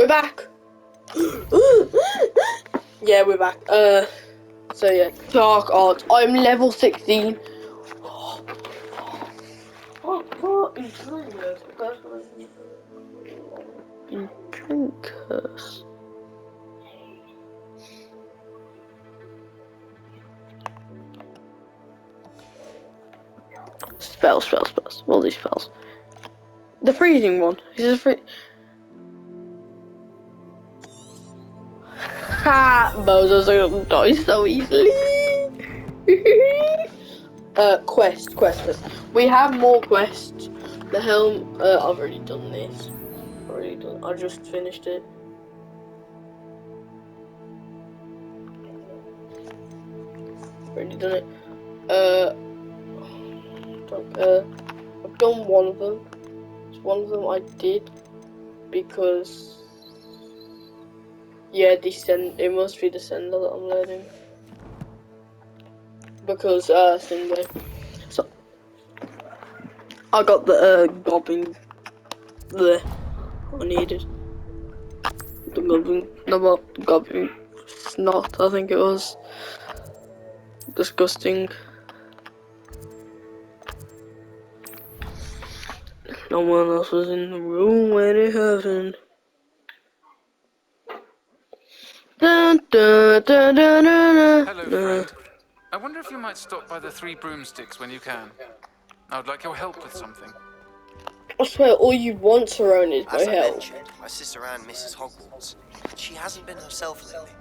we're back. Yeah, we're back. So yeah, dark arts. I'm level 16. What? Intrincus. Spells. All these spells. The freezing one. Is a free. Ha! Bozos are gonna die so easily. Quest. We have more quests. The helm. I've already done this. I just finished it. Already done it. I've done one of them. One of them I did because descend. It must be descender that I'm learning because Single. So I got the goblin. The I needed the goblin. No, what the goblin snot? I think it was disgusting. No one else was in the room when it happened. Dun, dun, dun, dun, dun, Hello, friend. I wonder if you might stop by the Three Broomsticks when you can. I would like your help with something. I swear, all you want, Tyrone, is my As I help. mentioned, my sister Anne misses Hogwarts, but she hasn't been herself lately.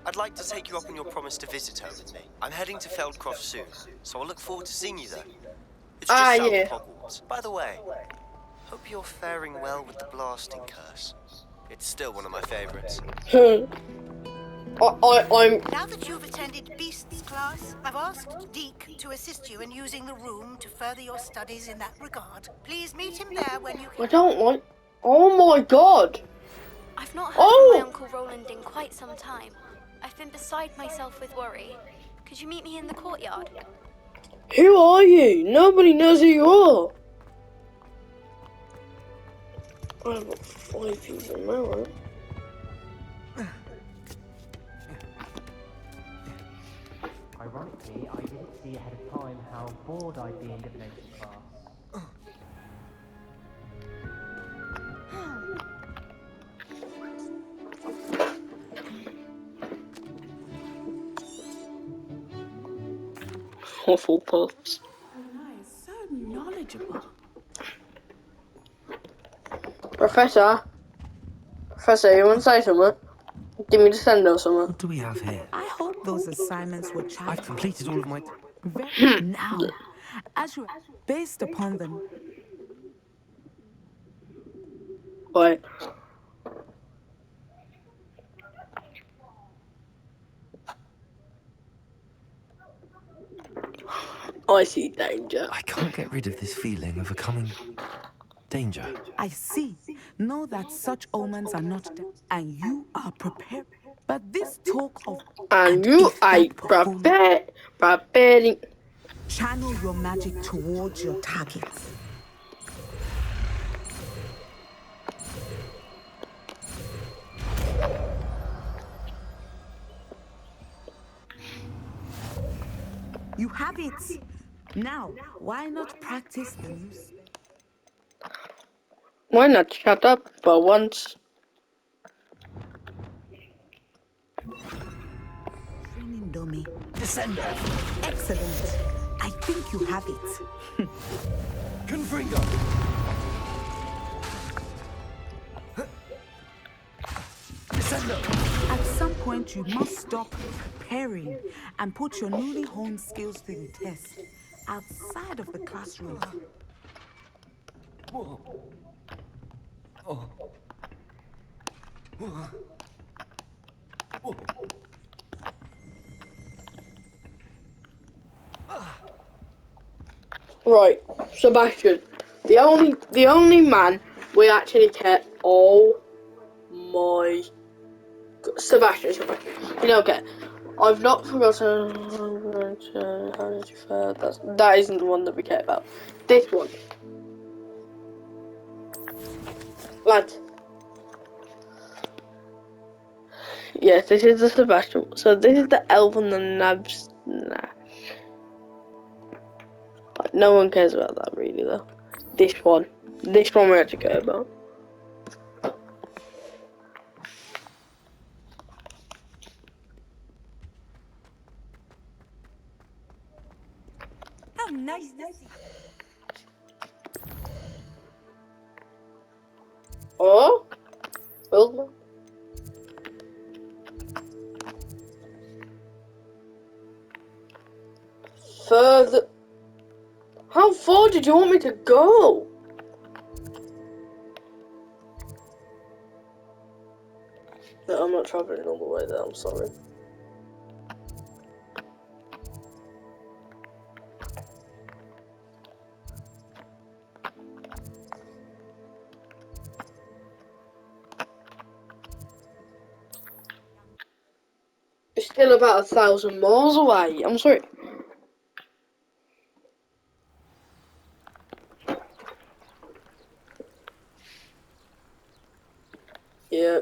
I'd like to take you up on your promise to visit her with me. I'm heading to Feldcroft soon, so I'll look forward to seeing you there. It's just south of Hogwarts. By the way, hope you're faring well with the blasting curse. It's still one of my favorites. I'm. Now that you've attended Beasts class, I've asked Deke to assist you in using the room to further your studies in that regard. Please meet him there when you can. I don't like. Oh my god! I've not heard from my Uncle Roland in quite some time. I've been beside myself with worry. Could you meet me in the courtyard? Who are you? Nobody knows who you are. I've got 5 people now, right? Ironically, I didn't see ahead of time how bored I'd be in divination class. Awful puffs. Nice, so knowledgeable. Professor, you want to say something? Give me the send or something. What do we have here? I hope those assignments were challenging. I've completed all of my... Very now, as you based upon them. Wait. I see danger. I can't get rid of this feeling of a coming danger. I see. Know that such omens are not dead, and you are prepared. But this talk of And you are preparing. Channel your magic towards your targets. You have it. Now, why not practice the use? Why not shut up for once? Training dummy. Descender! Excellent. I think you have it. Confringo! Descender! At some point, you must stop preparing and put your newly honed skills to the test outside of the classroom. Whoa. Oh. Whoa. Whoa. Right, Sebastian. The only man we actually care. Oh my God. Sebastian. You know, okay. I've not forgotten. How did you fare? That isn't the one that we care about. This one. Lads. Yes, this is the Sebastian. So this is the elf and the nabs. Nah. No one cares about that really though. This one we actually care about. How nice to see. Oh, well, further. How far did you want me to go? No, I'm not traveling all the way there. I'm sorry. It's still about 1,000 miles away. I'm sorry. Yeah.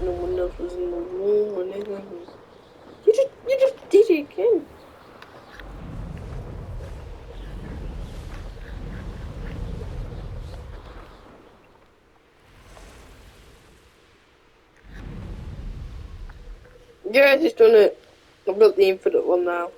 No one else was in the room or anything. You just did it again. Yeah, just done it. I've got the infinite one now.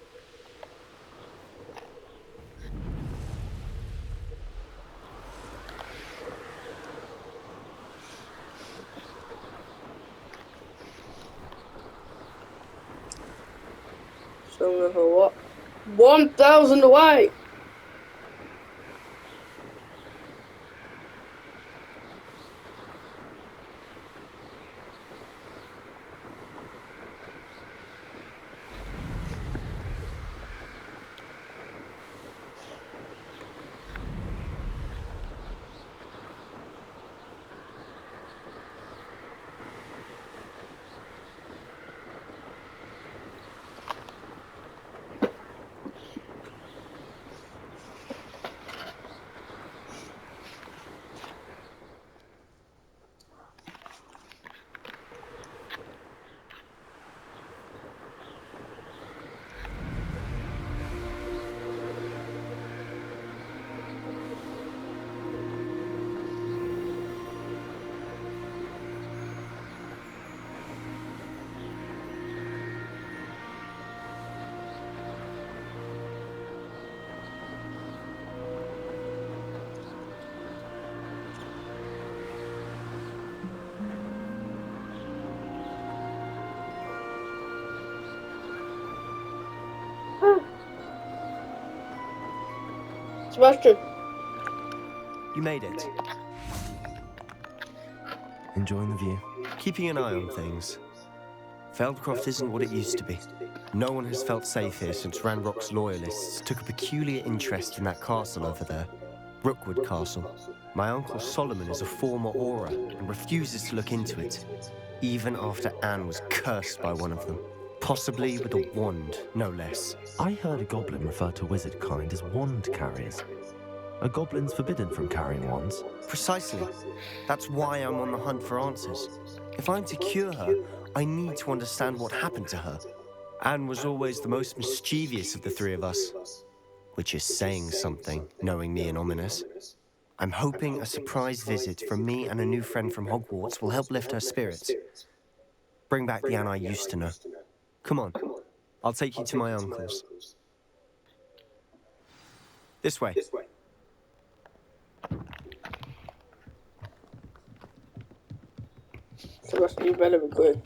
So another what? 1,000 away! Sebastian. You made it. Enjoying the view? Keeping an eye on things. Feldcroft isn't what it used to be. No one has felt safe here since Ranrock's loyalists took a peculiar interest in that castle over there. Rookwood Castle. My uncle Solomon is a former Auror and refuses to look into it, even after Anne was cursed by one of them. Possibly with a wand, no less. I heard a goblin refer to wizard kind as wand carriers. Are goblins forbidden from carrying wands? Precisely. That's why I'm on the hunt for answers. If I'm to cure her, I need to understand what happened to her. Anne was always the most mischievous of the three of us. Which is saying something, knowing me and Ominous. I'm hoping a surprise visit from me and a new friend from Hogwarts will help lift her spirits. Bring back the Anne I used to know. Come on, I'll take you to my uncle's. This way. Sebastian, you better be quick.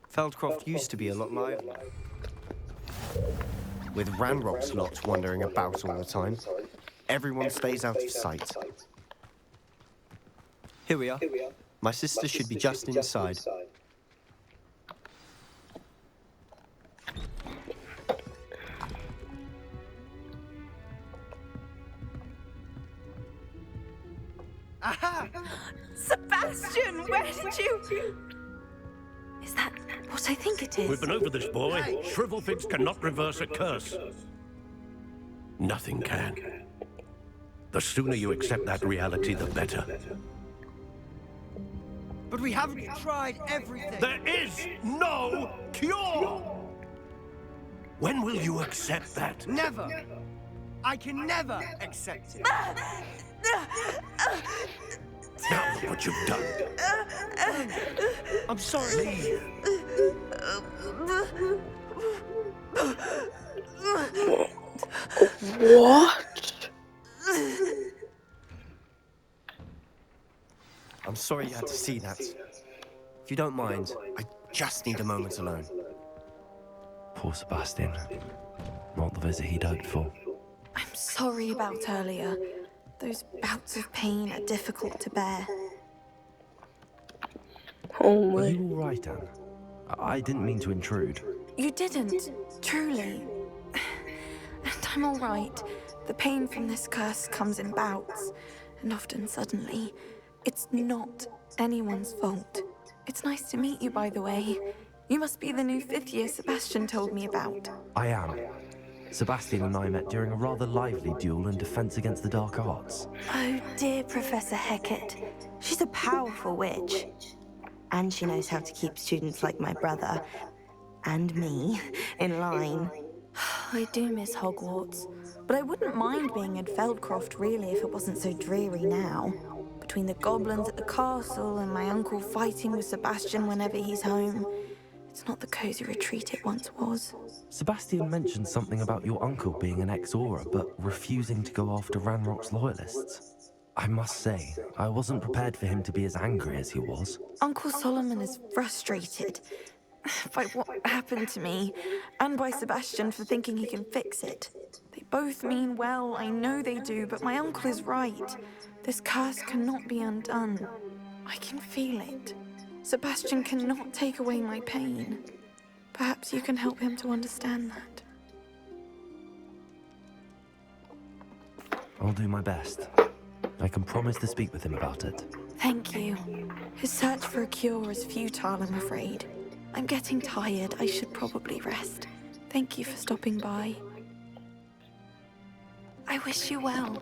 Feldcroft used to be a lot livelier. With Ranrock's lot wandering about all the time, everyone stays out of sight. Here we are. My sister should be just inside. Aha! Sebastian, where did you... Is that what I think it is? We've been over this, boy. Shrivelfigs cannot reverse a curse. Nothing can. The sooner you accept that reality, the better. But we haven't tried everything. There is no cure! When will you accept that? Never. I can never accept it. Now look what you've done. I'm sorry. Leave. What? I'm sorry you had to see that. If you don't mind, I just need a moment alone. Poor Sebastian. Not the visit he'd hoped for. I'm sorry about earlier. Those bouts of pain are difficult to bear. Oh Are my. you all right, Anne? I didn't mean to intrude. You didn't, truly. And I'm all right. The pain from this curse comes in bouts, and often suddenly. It's not anyone's fault. It's nice to meet you, by the way. You must be the new 5th year Sebastian told me about. I am. Sebastian and I met during a rather lively duel in defense against the dark arts. Oh dear, Professor Hecat. She's a powerful witch. And she knows how to keep students like my brother, and me, in line. I do miss Hogwarts, but I wouldn't mind being in Feldcroft really if it wasn't so dreary now. Between the goblins at the castle and my uncle fighting with Sebastian whenever he's home, it's not the cozy retreat it once was. Sebastian mentioned something about your uncle being an ex-Auror, but refusing to go after Ranrock's loyalists. I must say, I wasn't prepared for him to be as angry as he was. Uncle Solomon is frustrated by what happened to me, and by Sebastian for thinking he can fix it. They both mean well, I know they do, but my uncle is right. This curse cannot be undone. I can feel it. Sebastian cannot take away my pain. Perhaps you can help him to understand that. I'll do my best. I can promise to speak with him about it. Thank you. His search for a cure is futile, I'm afraid. I'm getting tired. I should probably rest. Thank you for stopping by. I wish you well.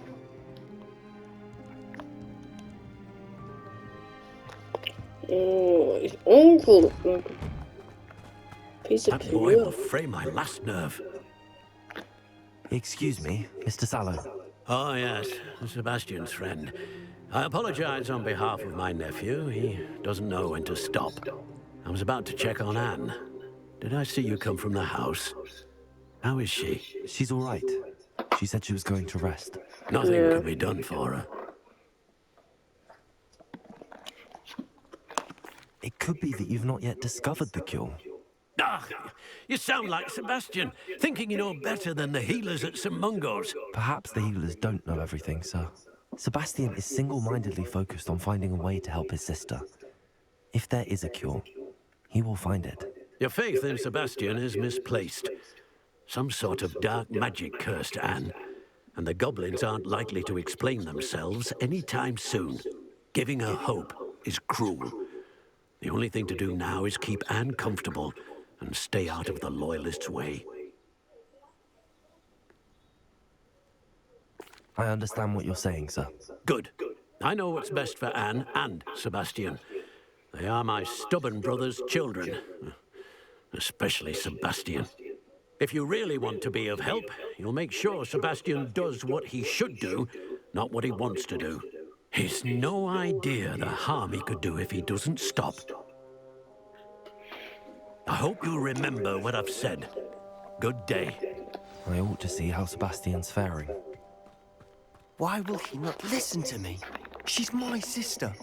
Oh, his uncle looks like a piece of That boy will poo. fray my last nerve. Excuse me, Mr. Sallow. Oh, yes, Sebastian's friend. I apologize on behalf of my nephew. He doesn't know when to stop. I was about to check on Anne. Did I see you come from the house? How is she? She's all right. She said she was going to rest. Nothing can be done for her. It could be that you've not yet discovered the cure. Ah, you sound like Sebastian, thinking you know better than the healers at St. Mungo's. Perhaps the healers don't know everything, sir. Sebastian is single-mindedly focused on finding a way to help his sister. If there is a cure, he will find it. Your faith in Sebastian is misplaced. Some sort of dark magic cursed Anne, and the goblins aren't likely to explain themselves anytime soon. Giving her hope is cruel. The only thing to do now is keep Anne comfortable and stay out of the Loyalists' way. I understand what you're saying, sir. Good. I know what's best for Anne and Sebastian. They are my stubborn brother's children. Especially Sebastian. If you really want to be of help, you'll make sure Sebastian does what he should do, not what he wants to do. He's no idea the harm he could do if he doesn't stop. I hope you'll remember what I've said. Good day. I ought to see how Sebastian's faring. Why will he not listen to me? She's my sister.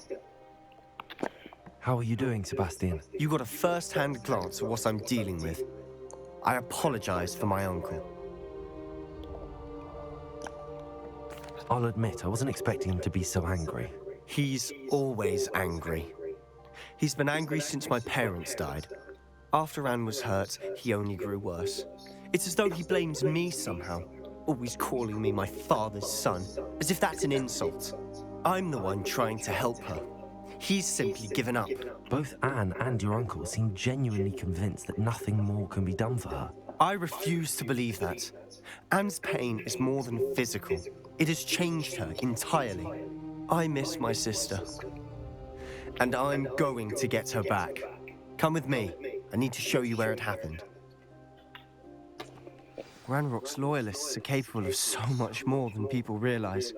How are you doing, Sebastian? You got a first-hand glance at what I'm dealing with. I apologize for my uncle. I'll admit, I wasn't expecting him to be so angry. He's always angry. He's been angry since my parents died. After Anne was hurt, he only grew worse. It's as though he blames me somehow, always calling me my father's son, as if that's an insult. I'm the one trying to help her. He's simply given up. Both Anne and your uncle seem genuinely convinced that nothing more can be done for her. I refuse to believe that. Anne's pain is more than physical. It has changed her entirely. I miss my sister. And I'm going to get her back. Come with me. I need to show you where it happened. Ranrock's loyalists are capable of so much more than people realize.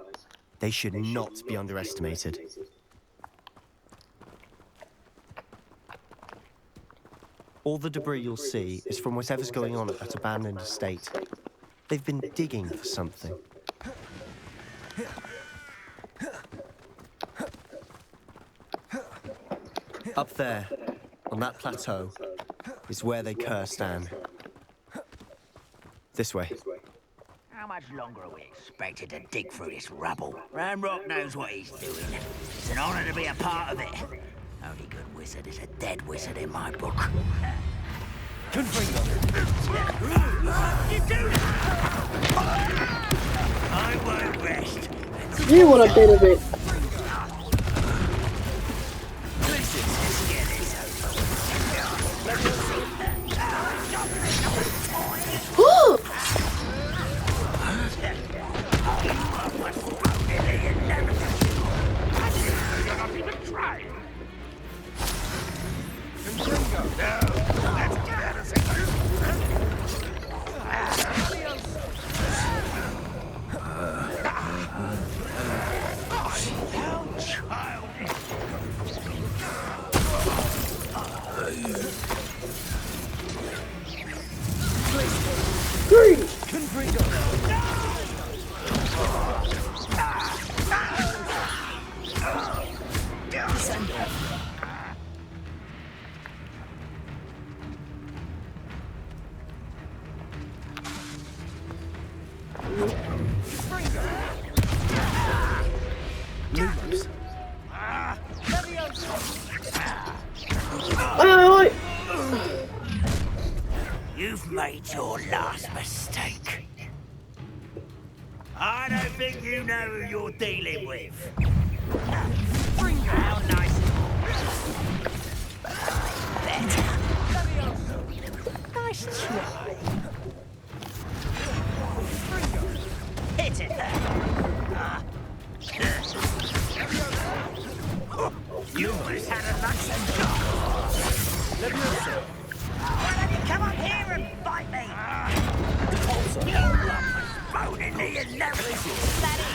They should not be underestimated. All the debris you'll see is from whatever's going on at that abandoned estate. They've been digging for something. Up there, on that plateau, is where they cursed Anne. This way. How much longer are we expected to dig through this rubble? Ranrock knows what he's doing. It's an honor to be a part of it. Only good wizard is a dead wizard in my book. You I won't rest. You want a bit of it. You've made your last mistake. I don't think you know who you're dealing with. How nice. Better. Nice try. Hit it. You almost had a nice shot. Why don't you come up here and fight me? Bone in me and never. That it?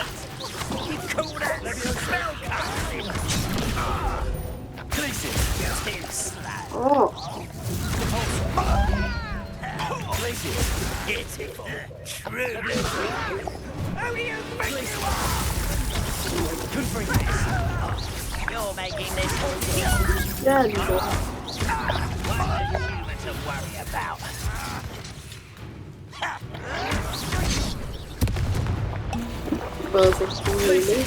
You call that spell casting? Oh. Hit it. True. Who do you think you are? Good for you. You're making this. Yeah, you go. To worry about. Perfect, really.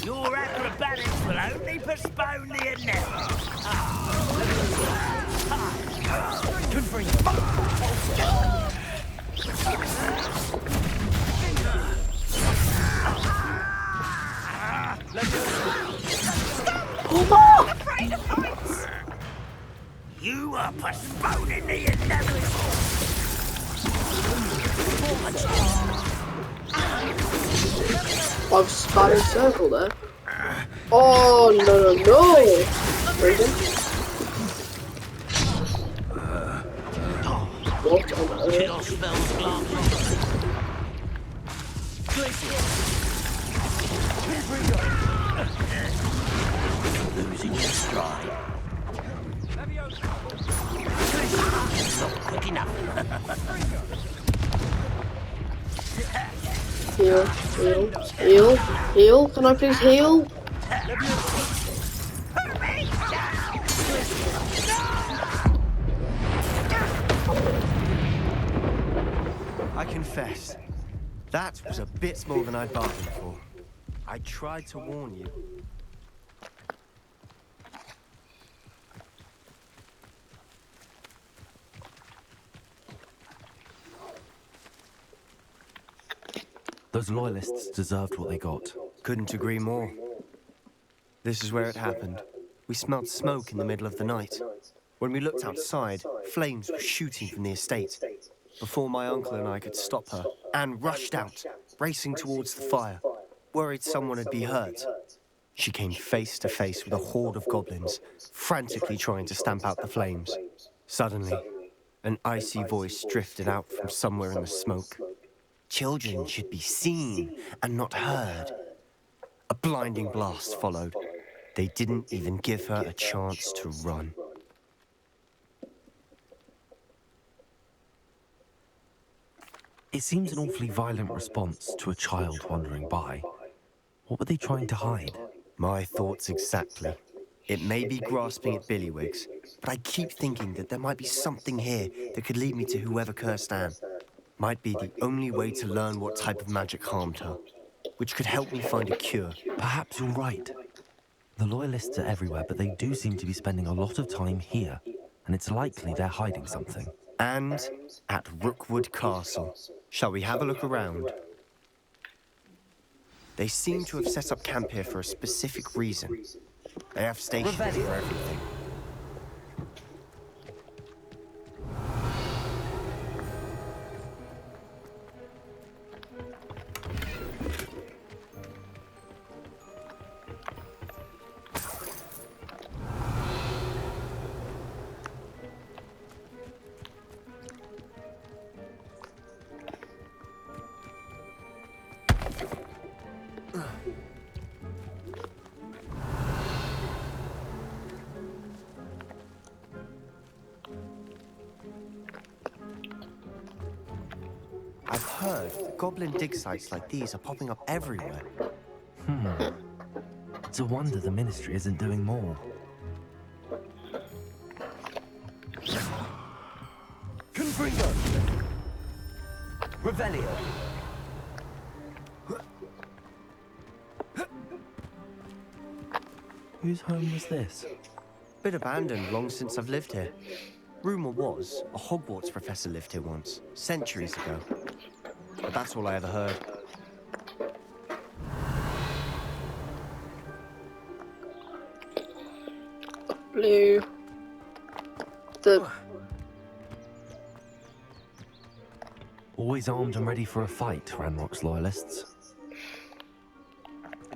Your acrobatics will only postpone the inevitable. Good for you. Stop! Afraid of heights. You are postponing the inevitable. I've spotted a circle there. Oh no no no! What on earth? Losing your stride. Not quick enough. Heal, heal, heal, heal. Can I please heal? I confess, that was a bit more than I bargained for. I tried to warn you. Those loyalists deserved what they got. Couldn't agree more. This is where it happened. We smelled smoke in the middle of the night. When we looked outside, flames were shooting from the estate. Before my uncle and I could stop her, Anne rushed out, racing towards the fire, worried someone had been hurt. She came face to face with a horde of goblins, frantically trying to stamp out the flames. Suddenly, an icy voice drifted out from somewhere in the smoke. Children should be seen and not heard. A blinding blast followed. They didn't even give her a chance to run. It seems an awfully violent response to a child wandering by. What were they trying to hide? My thoughts exactly. It may be grasping at Billywigs, but I keep thinking that there might be something here that could lead me to whoever cursed Anne. Might be the only way to learn what type of magic harmed her, which could help me find a cure. Perhaps you're right. The Loyalists are everywhere, but they do seem to be spending a lot of time here, and it's likely they're hiding something. And at Rookwood Castle. Shall we have a look around? They seem to have set up camp here for a specific reason. They have stations for everything. I've heard that goblin dig sites like these are popping up everywhere. It's a wonder the Ministry isn't doing more. Confringo! Revelio! Whose home was this? Bit abandoned long since I've lived here. Rumour was a Hogwarts professor lived here once, centuries ago. But that's all I ever heard. Blue. Always armed and ready for a fight, Ranrock's Loyalists.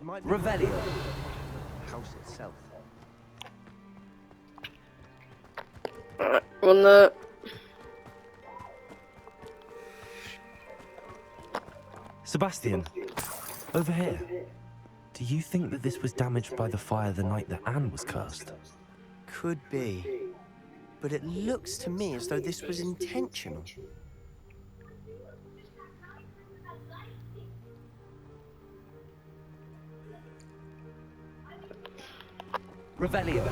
Revelio. House itself. On the... Sebastian, over here. Do you think that this was damaged by the fire the night that Anne was cursed? Could be. But it looks to me as though this was intentional. Revelio.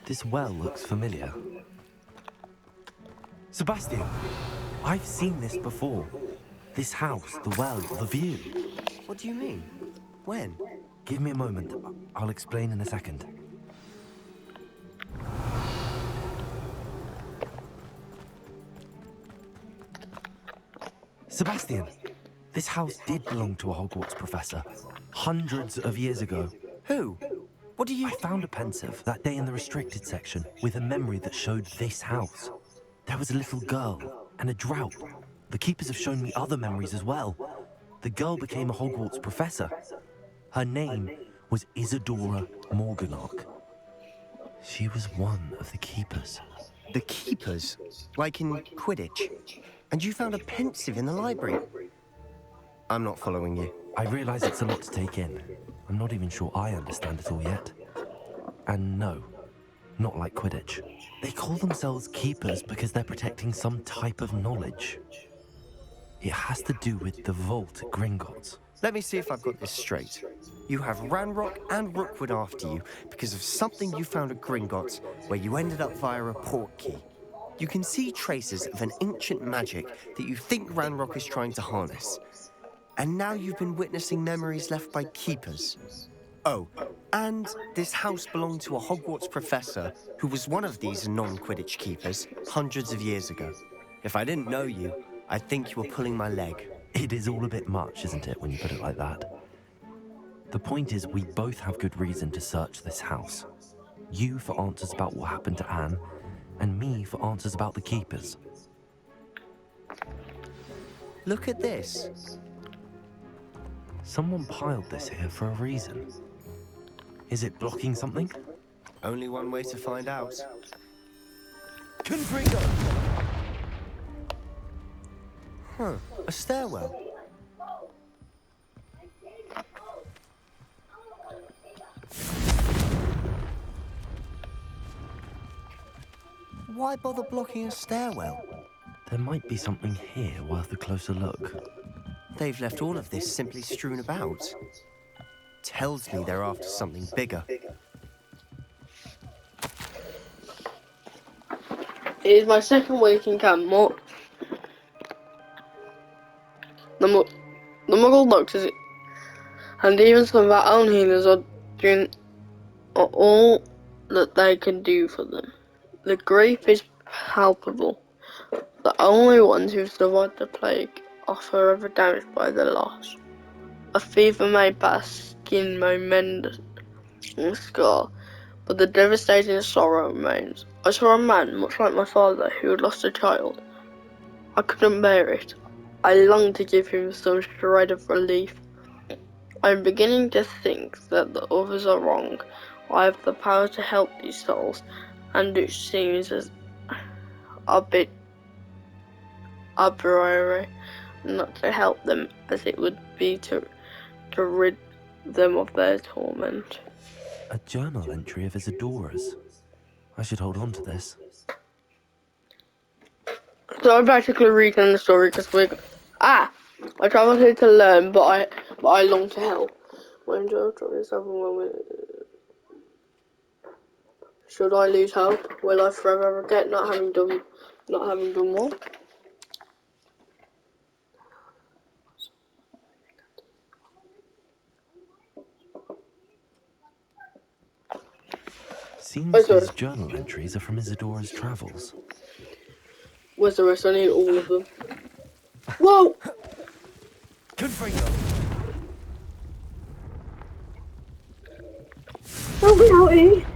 This well looks familiar. Sebastian, I've seen this before. This house, the well, the view. What do you mean? When? Give me a moment. I'll explain in a second. Sebastian, this house did belong to a Hogwarts professor. Hundreds of years ago. Who? What do you... I found a pensive that day in the restricted section with a memory that showed this house. There was a little girl and a drought. The keepers have shown me other memories as well. The girl became a Hogwarts professor. Her name was Isadora Morganach. She was one of the keepers. The keepers? Like in Quidditch? And you found a pensive in the library? I'm not following you. I realize it's a lot to take in. I'm not even sure I understand it all yet. And no, not like Quidditch. They call themselves keepers because they're protecting some type of knowledge. It has to do with the vault at Gringotts. Let me see if I've got this straight. You have Ranrock and Rookwood after you because of something you found at Gringotts where you ended up via a portkey. You can see traces of an ancient magic that you think Ranrock is trying to harness. And now you've been witnessing memories left by keepers. Oh, and this house belonged to a Hogwarts professor who was one of these non-Quidditch keepers hundreds of years ago. If I didn't know you, I'd think you were pulling my leg. It is all a bit much, isn't it, when you put it like that? The point is, we both have good reason to search this house. You for answers about what happened to Anne, and me for answers about the keepers. Look at this. Someone piled this here for a reason. Is it blocking something? Only one way to find out. Confringo! Huh, a stairwell. Why bother blocking a stairwell? There might be something here worth a closer look. They've left all of this simply strewn about. Tells me they're after something bigger. It is my second week in camp. The Muggle doctors and even some of our own healers are doing all that they can do for them. The grief is palpable. The only ones who've survived the plague are forever damaged by the loss. A fever may pass, skin may mend and scar, but the devastating sorrow remains. I saw a man, much like my father, who had lost a child. I couldn't bear it. I longed to give him some shred of relief. I am beginning to think that the others are wrong. I have the power to help these souls, and it seems as a bit arbitrary not to help them as it would be to rid them of their torment. A journal entry of Isadora's. I should hold on to this. So I'm basically reading the story because I travelled here to learn, but I long to help. When Joe travels should I lose hope? Will I forever regret not having done more? Seems these journal entries are from Isadora's travels. Where's the rest? I need all of them. Whoa! Confringo! Help me out here!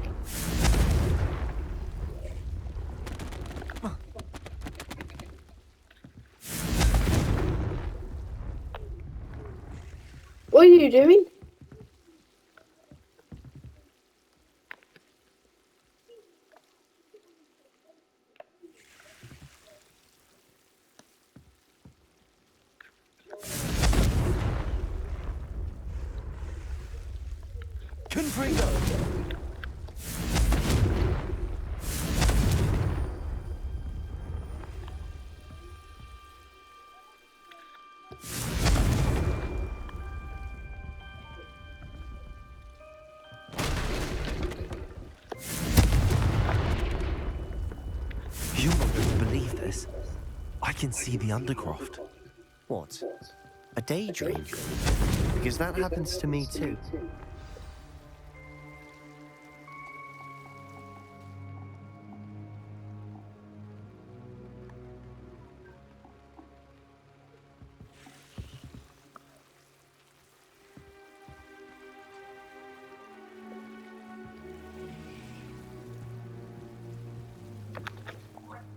What are you doing? Confringo! You're not going to believe this. I can see the Undercroft. What? A daydream? Because that happens to me too.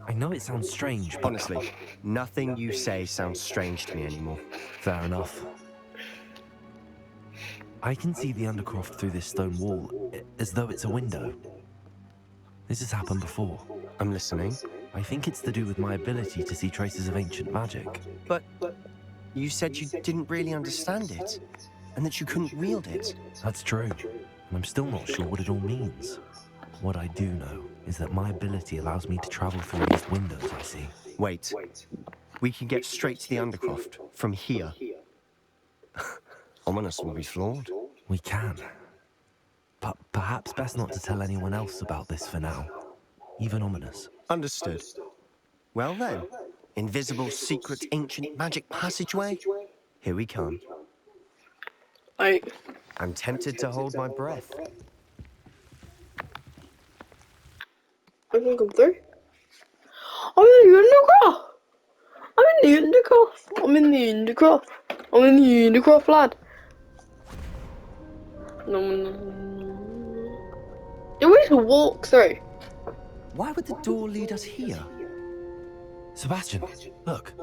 I know it sounds strange, but... Honestly, nothing you say sounds strange to me anymore. Fair enough. I can see the Undercroft through this stone wall, as though it's a window. This has happened before. I'm listening. I think it's to do with my ability to see traces of ancient magic. But you said you didn't really understand it, and that you couldn't wield it. That's true, and I'm still not sure what it all means. What I do know is that my ability allows me to travel through these windows I see. Wait. We can get straight to the Undercroft from here. Ominous will be flawed. We can. But perhaps best not to tell anyone else about this for now. Even Ominous. Understood. Well then, invisible, secret, ancient magic passageway? Here we come. I'm tempted to hold my breath. I can come through. I'm in the undercroft. I'm in the undercroft. I'm in the undercroft. I'm in the undercroft, lad. No. Do we just walk through? Why would the door lead us here? Sebastian, look.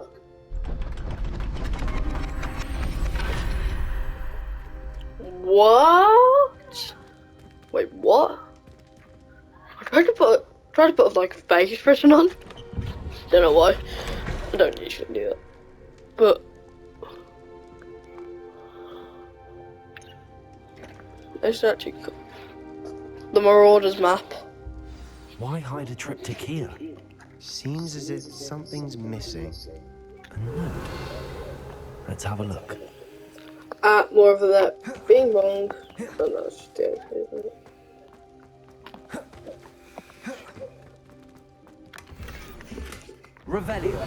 What? Wait, what? I tried to put like a face expression on. Don't know why. I don't usually do that. But it's actually cool. The Marauders map. Why hide a triptych here? Seems as if something's missing. A note. Let's have a look. More of that being wrong. But that's just the okay, isn't it? Revelio.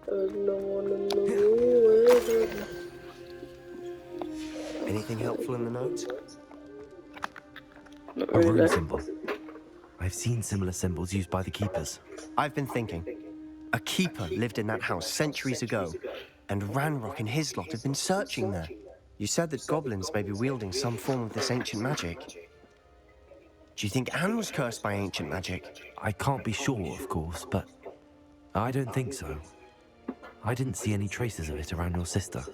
There's no one in the room. Anything helpful in the note? Not A rune really. symbol. I've seen similar symbols used by the keepers. I've been thinking. A keeper lived in that house centuries ago, and Ranrock and his lot have been searching there. You said that goblins may be wielding some form of this ancient magic. Do you think Anne was cursed by ancient magic? I can't be sure, of course, but I don't think so. I didn't see any traces of it around your sister.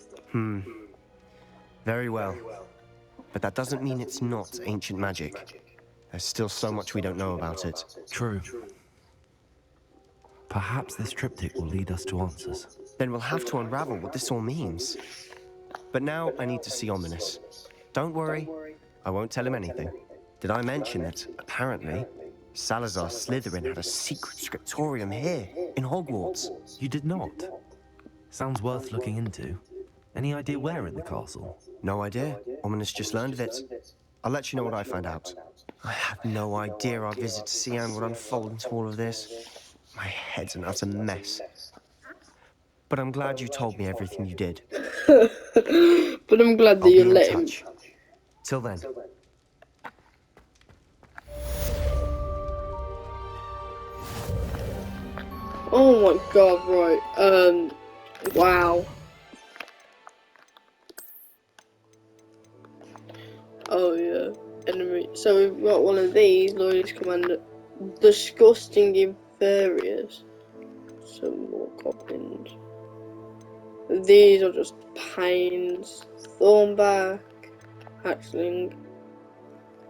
Very well. But that doesn't mean it's not ancient magic. There's still so much we don't know about it. True. Perhaps this triptych will lead us to answers. Then we'll have to unravel what this all means. But now I need to see Ominous. Don't worry, I won't tell him anything. Did I mention that, apparently, Salazar Slytherin had a secret scriptorium here, in Hogwarts? You did not? Sounds worth looking into. Any idea where in the castle? No idea. Ominous just learned of it. I'll let you know what I find out. I have no idea our visit to Cian would unfold into all of this. My head's an utter mess. But I'm glad you told me everything you did. But I'm glad that you let him. Till then. Oh my god, right. Wow. Oh yeah. Enemy. So we've got one of these, Loyalist Commander. Disgusting inferiors. Some more goblins. These are just pains. Thornback. Hatchling.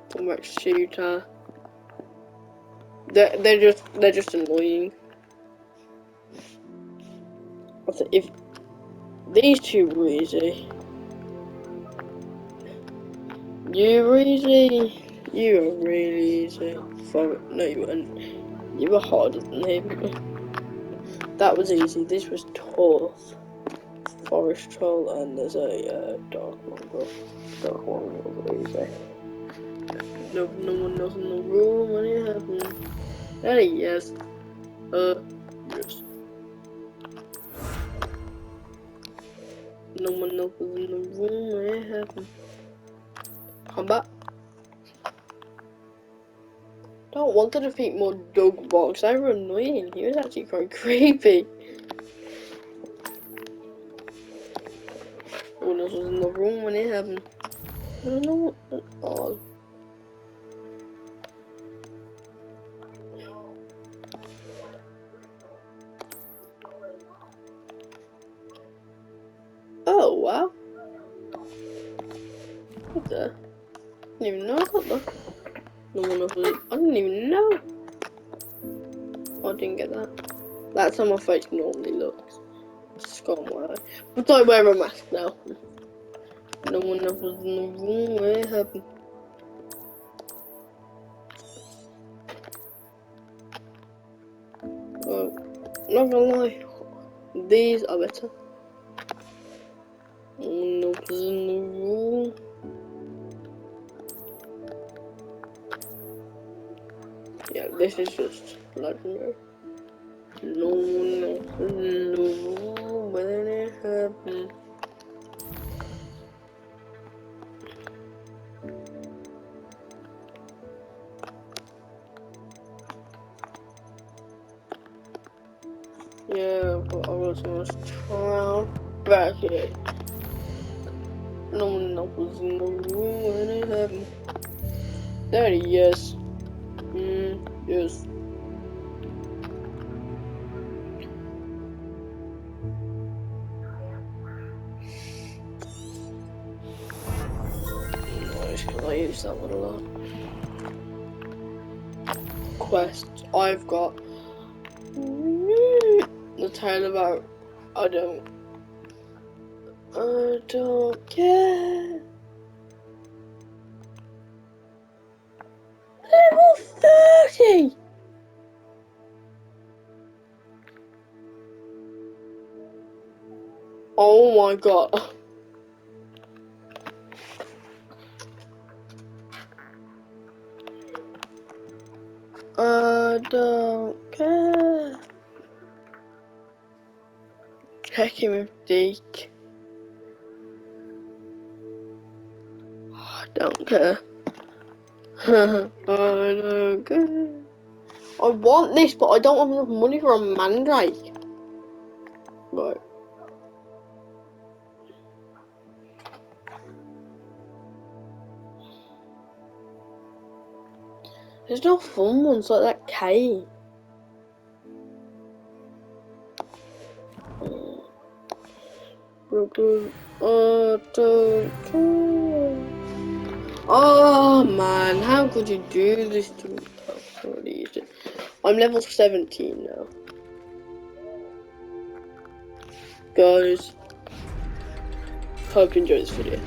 Thornback Shooter. They're just annoying. If these two were easy, you were easy. You were really easy. No, you weren't. You were harder than him. That was easy. This was tough. Forest Troll, and there's a Dark Mongrel. Dark Mongrel was easy. No one else in the room when it happened. Hey, yes. Yes. No one else was in the room when it happened. Combat. Don't want to defeat more dog box. They were annoying. He was actually quite creepy. No one else was in the room when it happened. I don't know what that was. Oh wow. What the? I didn't even know I got that. No one else was. I didn't even know. Oh, I didn't get that. That's how my face normally looks. It's gone away. But I wear a mask now. No one else was in the room where it happened. Oh, not gonna lie. These are better. No one else was in the room. Yeah, this is just legendary. No one else in the room when it happened. go to this trial. Right here. No one knows in the room when it happened. There he is. Yes. Nice, because I use that one a lot. Quests I've got. The tale about I don't care. Level 30! Oh my god. I don't care. Checking with Deke. I don't care. I don't care. I want this, but I don't have enough money for a mandrake. Right. There's no fun ones like that cave. Brooklyn, I don't care. Oh man, how could you do this to me? Oh, I already used it. I'm level 17 now. Guys, hope you enjoyed this video.